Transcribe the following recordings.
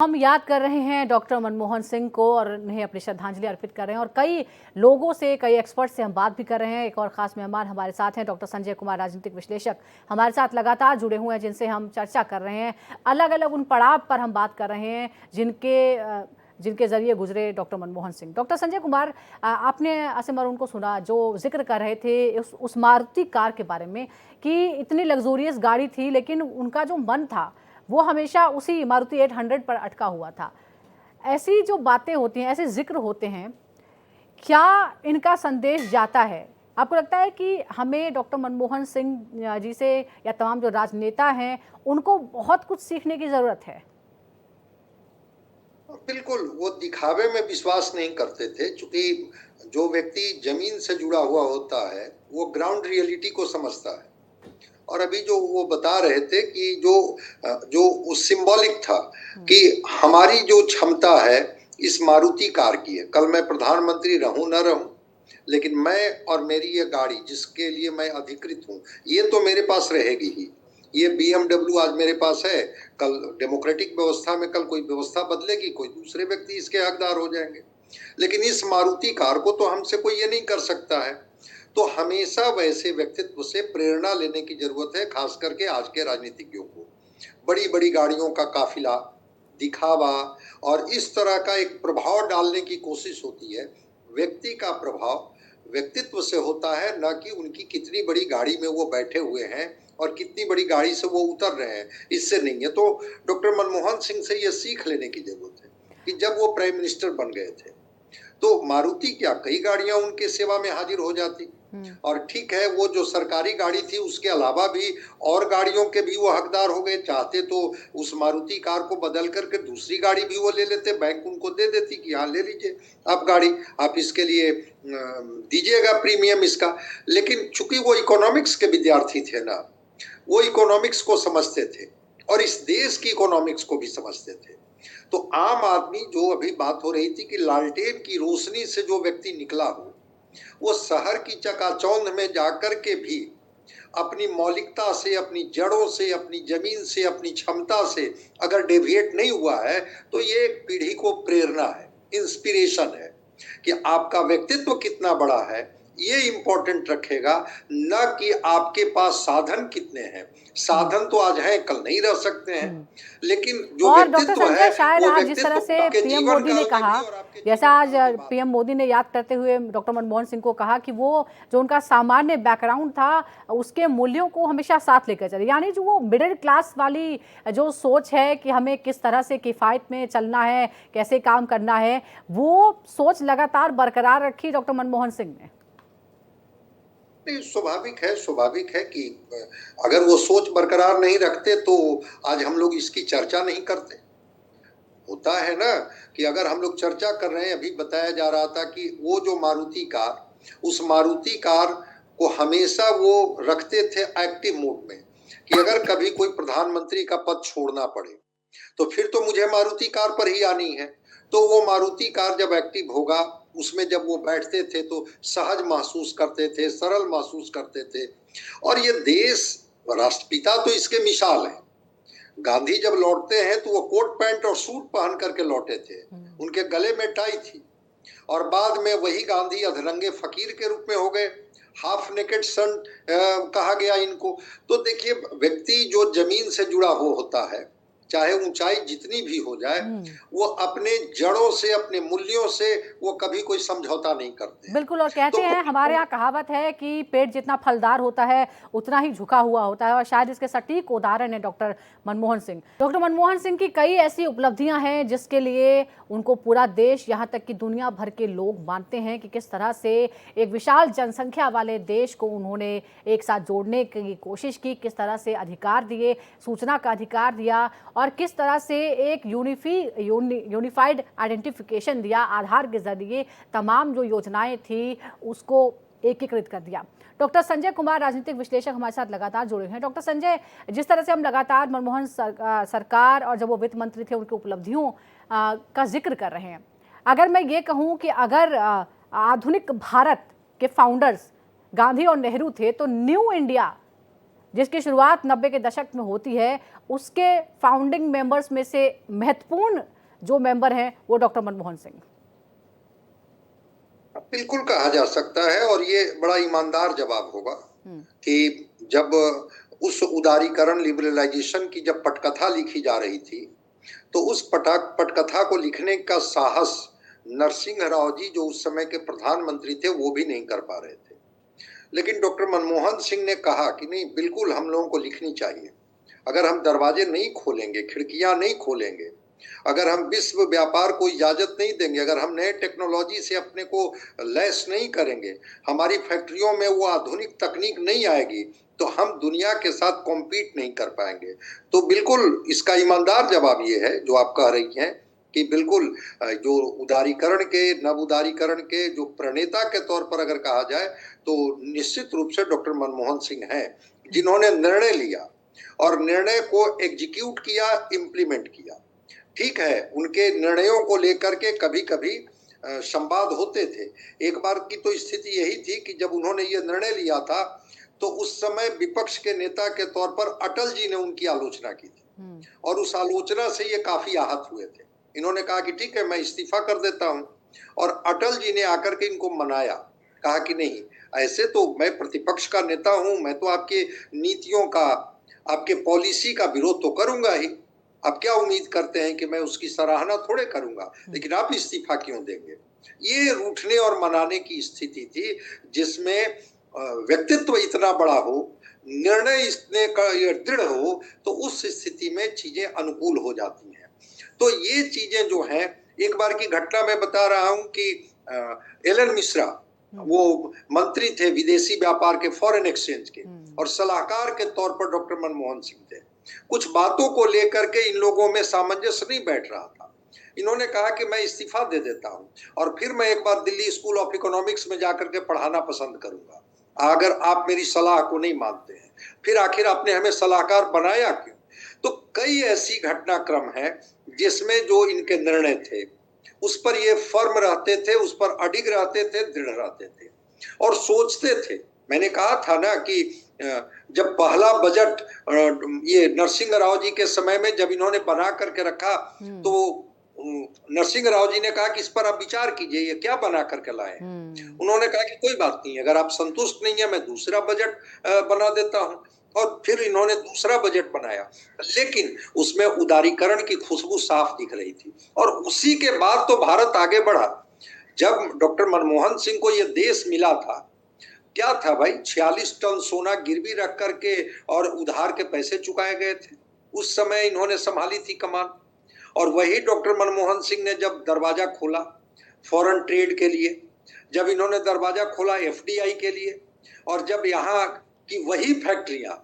हम याद कर रहे हैं डॉक्टर मनमोहन सिंह को और उन्हें अपनी श्रद्धांजलि अर्पित कर रहे हैं और कई लोगों से, कई एक्सपर्ट से हम बात भी कर रहे हैं। एक और खास मेहमान हमारे साथ हैं, डॉक्टर संजय कुमार, राजनीतिक विश्लेषक हमारे साथ लगातार जुड़े हुए हैं, जिनसे हम चर्चा कर रहे हैं। अलग अलग उन पड़ाव पर हम बात कर रहे हैं जिनके जरिए गुजरे डॉक्टर मनमोहन सिंह। डॉक्टर संजय कुमार, आपने असीम अरुण को सुना जो जिक्र कर रहे थे उस मारुति कार के बारे में कि इतनी लग्जूरियस गाड़ी थी, लेकिन उनका जो मन था वो हमेशा उसी मारुति 800 पर अटका हुआ था। ऐसी जो बातें होती हैं, ऐसे जिक्र होते हैं, क्या इनका संदेश जाता है? आपको लगता है कि हमें डॉक्टर मनमोहन सिंह जी से या तमाम जो राजनेता हैं उनको बहुत कुछ सीखने की जरूरत है? बिल्कुल, वो दिखावे में विश्वास नहीं करते थे, क्योंकि जो व्यक्ति जमीन से जुड़ा हुआ होता है वो ग्राउंड रियलिटी को समझता है। और अभी जो वो बता रहे थे कि जो सिंबॉलिक था कि हमारी जो क्षमता है इस मारुति कार की है। कल मैं प्रधानमंत्री रहूं न रहूं, लेकिन मैं और मेरी ये गाड़ी जिसके लिए मैं अधिकृत हूं, ये तो मेरे पास रहेगी ही। ये BMW आज मेरे पास है, कल डेमोक्रेटिक व्यवस्था में कल कोई व्यवस्था बदलेगी, कोई दूसरे व्यक्ति इसके हकदार हो जाएंगे, लेकिन इस मारुति कार को तो हमसे कोई ये नहीं कर सकता है। तो हमेशा वैसे व्यक्तित्व से प्रेरणा लेने की जरूरत है, खास करके आज के राजनीतिज्ञों को। बड़ी बड़ी गाड़ियों का काफिला, दिखावा और इस तरह का एक प्रभाव डालने की कोशिश होती है। व्यक्ति का प्रभाव व्यक्तित्व से होता है, न कि उनकी कितनी बड़ी गाड़ी में वो बैठे हुए हैं और कितनी बड़ी गाड़ी से वो उतर रहे हैं, इससे नहीं है। तो डॉक्टर मनमोहन सिंह से ये सीख लेने की जरूरत है कि जब वो प्राइम मिनिस्टर बन गए थे तो मारुति क्या कई गाड़ियां उनके सेवा में हाजिर हो जाती। और ठीक है, वो जो सरकारी गाड़ी थी उसके अलावा भी और गाड़ियों के भी वो हकदार हो गए। चाहते तो उस मारुति कार को बदल करके दूसरी गाड़ी भी वो ले लेते, बैंक उनको दे देती कि हाँ ले लीजिए आप गाड़ी, आप इसके लिए दीजिएगा प्रीमियम इसका। लेकिन चूंकि वो इकोनॉमिक्स के विद्यार्थी थे ना, वो इकोनॉमिक्स को समझते थे और इस देश की इकोनॉमिक्स को भी समझते थे। तो आम आदमी, जो अभी बात हो रही थी कि लालटेन की रोशनी से जो व्यक्ति निकला हो, वो शहर की चकाचौंध में जाकर के भी अपनी मौलिकता से, अपनी जड़ों से, अपनी जमीन से, अपनी क्षमता से अगर डेविएट नहीं हुआ है तो ये पीढ़ी को प्रेरणा है, इंस्पिरेशन है कि आपका व्यक्तित्व कितना बड़ा है ये इंपॉर्टेंट रखेगा, न कि आपके पास साधन कितने हैं। साधन तो आज हैं, कल नहीं रह सकते हैं, लेकिन जो व्यक्तित्व है शायद वो आज जिस तरह से पीएम मोदी ने कहा, जैसा आज पीएम मोदी ने याद करते हुए डॉक्टर मनमोहन सिंह को कहा कि वो जो उनका सामान्य बैकग्राउंड था उसके मूल्यों को हमेशा साथ लेकर चले, यानी जो वो मिडिल क्लास वाली जो सोच है कि हमें किस तरह से किफायत में चलना है, कैसे काम करना है, वो सोच लगातार बरकरार रखी डॉक्टर मनमोहन सिंह ने। स्वाभाविक है कि अगर वो सोच बरकरार नहीं रखते तो आज हम लोग इसकी चर्चा नहीं करते। होता है ना कि अगर हम लोग चर्चा कर रहे हैं, अभी बताया जा रहा था कि वो जो मारुति कार, उस मारुति कार को हमेशा वो रखते थे एक्टिव मोड में कि अगर कभी कोई प्रधानमंत्री का पद छोड़ना पड़े तो फिर तो मुझे मारुति कार पर ही आनी है। तो वो मारुति कार जब एक्टिव होगा, उसमें जब वो बैठते थे तो सहज महसूस करते थे, सरल महसूस करते थे। और ये देश, राष्ट्रपिता तो इसके मिसाल है। गांधी जब लौटते हैं तो वो कोट पैंट और सूट पहन करके लौटे थे, उनके गले में टाई थी, और बाद में वही गांधी अधरंगे फकीर के रूप में हो गए, हाफ नेकेड सन कहा गया इनको। तो देखिए, व्यक्ति जो जमीन से जुड़ा हो होता है, चाहे ऊंचाई जितनी भी हो जाए, वो अपने जड़ों से, अपने मूल्यों से वो कभी कोई समझौता नहीं करते। बिल्कुल, और कहते हैं, हमारे यहाँ कहावत है कि पेट जितना फलदार होता है उतना ही झुका हुआ होता है, और शायद इसके सटीक उदाहरण है डॉक्टर मनमोहन सिंह। डॉक्टर मनमोहन सिंह की कई ऐसी उपलब्धियां हैं जिसके लिए उनको पूरा देश, यहाँ तक कि दुनिया भर के लोग मानते हैं कि किस तरह से एक विशाल जनसंख्या वाले देश को उन्होंने एक साथ जोड़ने की कोशिश की, किस तरह से अधिकार दिए, सूचना का अधिकार दिया, और किस तरह से एक यूनिफाइड आइडेंटिफिकेशन दिया, आधार के जरिए तमाम जो योजनाएं थी उसको एकीकृत कर दिया। डॉक्टर संजय कुमार, राजनीतिक विश्लेषक, हमारे साथ लगातार जुड़े हैं। डॉक्टर संजय, जिस तरह से हम लगातार मनमोहन सरकार और जब वो वित्त मंत्री थे उनकी उपलब्धियों का जिक्र कर रहे हैं, अगर मैं ये कहूँ कि अगर आधुनिक भारत के फाउंडर्स गांधी और नेहरू थे तो न्यू इंडिया जिसकी शुरुआत 90 के दशक में होती है, उसके फाउंडिंग मेंबर्स में से महत्वपूर्ण जो मेंबर हैं वो डॉक्टर मनमोहन सिंह। बिल्कुल कहा जा सकता है, और ये बड़ा ईमानदार जवाब होगा कि जब उस उदारीकरण, लिबरलाइजेशन की जब पटकथा लिखी जा रही थी, तो उस पटकथा को लिखने का साहस नरसिंह राव जी, जो उस समय के प्रधानमंत्री थे, वो भी नहीं कर पा रहे थे। लेकिन डॉक्टर मनमोहन सिंह ने कहा कि नहीं, बिल्कुल हम लोगों को लिखनी चाहिए। अगर हम दरवाजे नहीं खोलेंगे, खिड़कियां नहीं खोलेंगे, अगर हम विश्व व्यापार को इजाजत नहीं देंगे, अगर हम नए टेक्नोलॉजी से अपने को लैस नहीं करेंगे, हमारी फैक्ट्रियों में वो आधुनिक तकनीक नहीं आएगी, तो हम दुनिया के साथ कॉम्पीट नहीं कर पाएंगे। तो बिल्कुल इसका ईमानदार जवाब ये है जो आप कह रही हैं कि बिल्कुल जो उदारीकरण के, नव उदारीकरण के जो प्रणेता के तौर पर अगर कहा जाए, तो निश्चित रूप से डॉक्टर मनमोहन सिंह हैं, जिन्होंने निर्णय लिया और निर्णय को एग्जीक्यूट किया, इम्प्लीमेंट किया। ठीक है, उनके निर्णयों को लेकर के कभी कभी संवाद होते थे। एक बार की तो स्थिति यही थी कि जब उन्होंने ये निर्णय लिया था, तो उस समय विपक्ष के नेता के तौर पर अटल जी ने उनकी आलोचना की थी, और उस आलोचना से ये काफी आहत हुए थे। इन्होंने कहा कि ठीक है, मैं इस्तीफा कर देता हूं, और अटल जी ने आकर के इनको मनाया, कहा कि नहीं, ऐसे तो मैं प्रतिपक्ष का नेता हूं, मैं तो आपके नीतियों का, आपके पॉलिसी का विरोध तो करूंगा ही। आप क्या उम्मीद करते हैं कि मैं उसकी सराहना थोड़े करूंगा, लेकिन आप इस्तीफा क्यों देंगे? ये रूठने और मनाने की स्थिति थी, जिसमें व्यक्तित्व इतना बड़ा हो, निर्णय इतने दृढ़ हो, तो उस स्थिति में चीजें अनुकूल हो जाती हैं। तो ये चीजें जो हैं, एक बार की घटना मैं बता रहा हूं कि एलन मिश्रा, वो मंत्री थे विदेशी व्यापार के, फॉरेन एक्सचेंज के, और सलाहकार के तौर पर डॉक्टर मनमोहन सिंह थे। कुछ बातों को लेकर के इन लोगों में सामंजस्य नहीं बैठ रहा था। इन्होंने कहा कि मैं इस्तीफा दे देता हूं, और फिर मैं एक बार दिल्ली स्कूल ऑफ इकोनॉमिक्स में जाकर के पढ़ाना पसंद करूंगा, अगर आप मेरी सलाह को नहीं मानते हैं। फिर आखिर आपने हमें सलाहकार बनाया क्यों? तो कई ऐसी घटनाक्रम है जिसमें जो इनके निर्णय थे, उस पर ये फर्म रहते थे, उस पर अडिग रहते थे, दृढ़ रहते थे, और सोचते थे। मैंने कहा था ना कि जब पहला बजट ये नरसिंह राव जी के समय में जब इन्होंने बना करके रखा, तो नरसिंह राव जी ने कहा कि इस पर आप विचार कीजिए, ये क्या बना करके लाए। उन्होंने कहा कि कोई बात नहीं, अगर आप संतुष्ट नहीं है, मैं दूसरा बजट बना देता हूं। और फिर इन्होंने दूसरा बजट बनाया, लेकिन उसमें उदारीकरण की खुशबू साफ दिख रही थी, और उसी के बाद तो भारत आगे बढ़ा। जब डॉक्टर मनमोहन सिंह को यह देश मिला था, क्या था भाई, 46 टन सोना गिरवी रख करके और उधार के पैसे चुकाए गए थे। उस समय इन्होंने संभाली थी कमान, और वही डॉक्टर मनमोहन सिंह ने जब दरवाजा खोला फॉरेन ट्रेड के लिए, जब इन्होंने दरवाजा खोला एफडीआई के लिए, और जब यहाँ की वही फैक्ट्रियां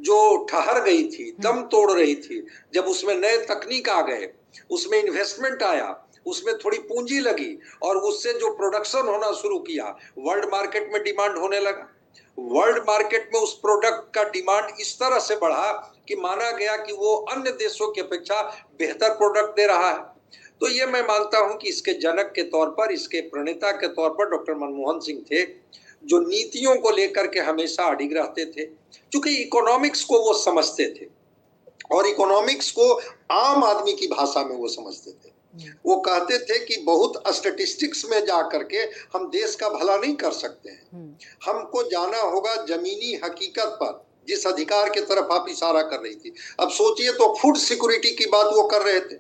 जो ठहर गई थी, दम तोड़ रही थी, जब उसमें नए तकनीक आ गए, उसमें इन्वेस्टमेंट आया, उसमें थोड़ी पूंजी लगी, और उससे जो प्रोडक्शन होना शुरू किया, वर्ल्ड मार्केट में डिमांड होने लगा। वर्ल्ड मार्केट में उस प्रोडक्ट का डिमांड इस तरह से बढ़ा कि माना गया कि वो अन्य देशों की अपेक्षा बेहतर प्रोडक्ट दे रहा है। तो ये मैं मानता हूं कि इसके जनक के तौर पर, इसके प्रणेता के तौर पर डॉक्टर मनमोहन सिंह थे, जो नीतियों को लेकर के हमेशा अडिग रहते थे। क्योंकि इकोनॉमिक्स को वो समझते थे, और इकोनॉमिक्स को आम आदमी की भाषा में वो समझते थे। वो कहते थे कि बहुत स्टैटिस्टिक्स में जा करके हम देश का भला नहीं कर सकते हैं, हमको जाना होगा जमीनी हकीकत पर, जिस अधिकार की तरफ आप इशारा कर रही थी। अब सोचिए, तो फूड सिक्योरिटी की बात वो कर रहे थे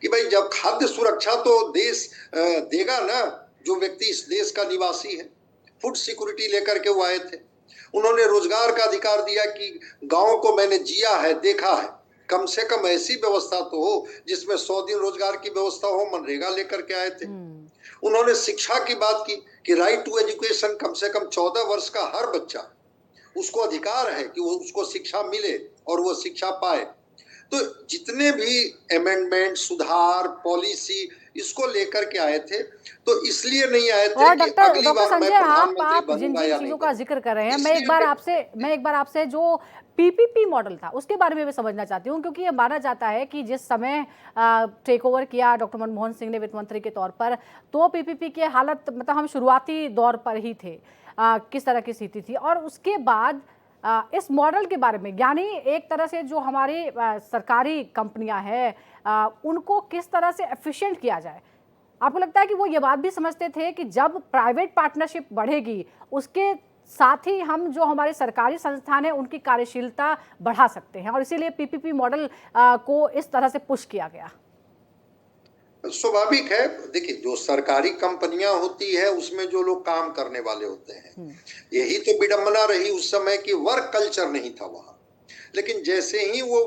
कि भाई जब खाद्य सुरक्षा तो देश देगा ना, जो व्यक्ति इस देश का निवासी है। फूड सिक्योरिटी लेकर के वो आए थे। उन्होंने रोजगार का अधिकार दिया कि गांव को मैंने जिया है, देखा है, कम से कम ऐसी व्यवस्था तो हो जिसमें 100 दिन रोजगार की व्यवस्था हो, मनरेगा लेकर के आए थे। उन्होंने शिक्षा की बात की कि राइट टू एजुकेशन, कम से कम 14 वर्ष का हर बच्चा, उसको अधिकार है कि वो उसको शिक्षा मिले और वो शिक्षा पाए। तो जितने भी अमेंडमेंट, सुधार, पॉलिसी इसको लेकर के आए थे, तो इसलिए नहीं आए थे और कि अगली बार मैं प्रधानमंत्री बनूंगा या जिन नहीं चीजों का जिक्र कर रहे हैं, इसलिए मैं एक बार आपसे जो पीपीपी मॉडल था उसके बारे में भी समझना चाहती हूँ, क्योंकि ये माना जाता है कि जिस समय टेक ओवर किया डॉक्टर मनमोहन सिंह ने वित्त मंत्री के तौर पर, तो पीपीपी की हालत, मतलब हम शुरुआती दौर पर ही थे, किस तरह की स्थिति थी, और उसके बाद इस मॉडल के बारे में, यानी एक तरह से जो हमारी सरकारी कंपनियां हैं उनको किस तरह से एफिशिएंट किया जाए? आपको लगता है कि वो ये बात भी समझते थे कि जब प्राइवेट पार्टनरशिप बढ़ेगी उसके साथ ही हम जो हमारे सरकारी संस्थान हैं उनकी कार्यशीलता बढ़ा सकते हैं, और इसीलिए पीपीपी मॉडल को इस तरह से पुश किया गया? स्वाभाविक है। देखिए, जो सरकारी कंपनियां होती है उसमें जो लोग काम करने वाले होते हैं, यही तो विडंबना रही उस समय कि वर्क कल्चर नहीं था वहां। लेकिन जैसे ही वो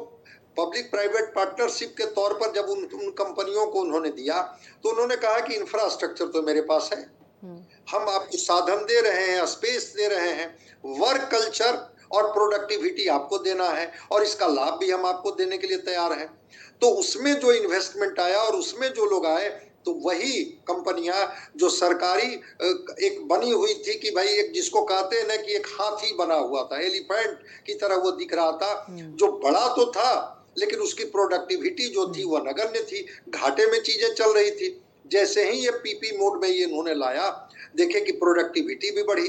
पब्लिक प्राइवेट पार्टनरशिप के तौर पर जब उन कंपनियों को उन्होंने दिया, तो उन्होंने कहा कि इंफ्रास्ट्रक्चर तो मेरे पास है, हम आपको साधन दे रहे हैं, स्पेस दे रहे हैं, वर्क कल्चर और प्रोडक्टिविटी आपको देना है और इसका लाभ भी हम आपको देने के लिए तैयार हैं। तो उसमें जो इन्वेस्टमेंट आया और उसमें जो लोग आए, तो वही कंपनियां जो सरकारी एक बनी हुई थी कि भाई एक जिसको कहते हैं ना कि एक हाथी बना हुआ था, एलिफेंट की तरह वो दिख रहा था, जो बड़ा तो था लेकिन उसकी प्रोडक्टिविटी जो थी वह नगण्य थी, घाटे में चीजें चल रही थी। जैसे ही ये पीपी मोड में ये इन्होंने लाया, देखे कि प्रोडक्टिविटी भी बढ़ी,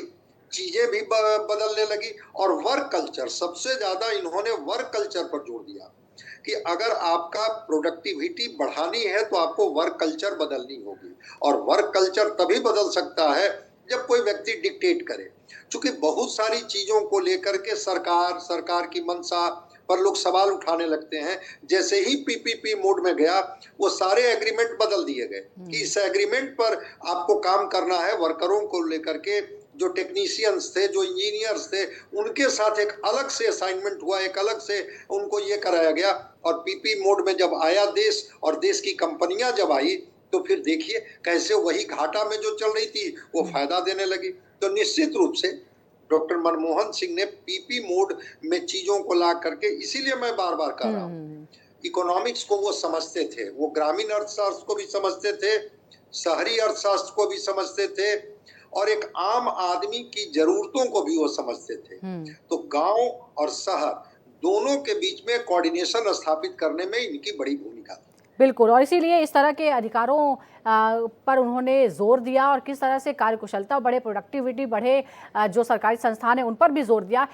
चीजें भी बदलने लगी, और वर्क कल्चर, सबसे ज्यादा इन्होंने वर्क कल्चर पर जोर दिया कि अगर आपका प्रोडक्टिविटी बढ़ानी है तो आपको वर्क कल्चर बदलनी होगी, और वर्क कल्चर तभी बदल सकता है जब कोई व्यक्ति डिक्टेट करे। क्योंकि बहुत सारी चीजों को लेकर के सरकार की मंशा पर लोग सवाल उठाने लगते हैं। जैसे ही पीपीपी मोड में गया, वो सारे एग्रीमेंट बदल दिए गए कि इस एग्रीमेंट पर आपको काम करना है। वर्करों को लेकर के जो टेक्नीशियंस थे, जो इंजीनियर्स थे, उनके साथ एक अलग से असाइनमेंट हुआ, एक अलग से उनको ये कराया गया। और पीपी मोड में जब आया देश और देश की कंपनियां जब आई, तो फिर देखिए कैसे वही घाटा में जो चल रही थी वो फायदा देने लगी। तो निश्चित रूप से डॉक्टर मनमोहन सिंह ने पीपी मोड में चीजों को ला करके, इसीलिए मैं बार बार कह रहा हूँ, इकोनॉमिक्स को वो समझते थे, वो ग्रामीण अर्थशास्त्र को भी समझते थे, शहरी अर्थशास्त्र को भी समझते थे, और एक आम आदमी की जरूरतों को भी वो समझते थे। तो गांव और शहर दोनों के बीच में कोऑर्डिनेशन स्थापित करने में इनकी बड़ी भूमिका थी। बिल्कुल, और इसीलिए इस तरह के अधिकारों पर उन्होंने जोर दिया, और किस तरह से कार्यकुशलता बढ़े, प्रोडक्टिविटी बढ़े, जो सरकारी संस्थान है उन पर भी जोर दिया।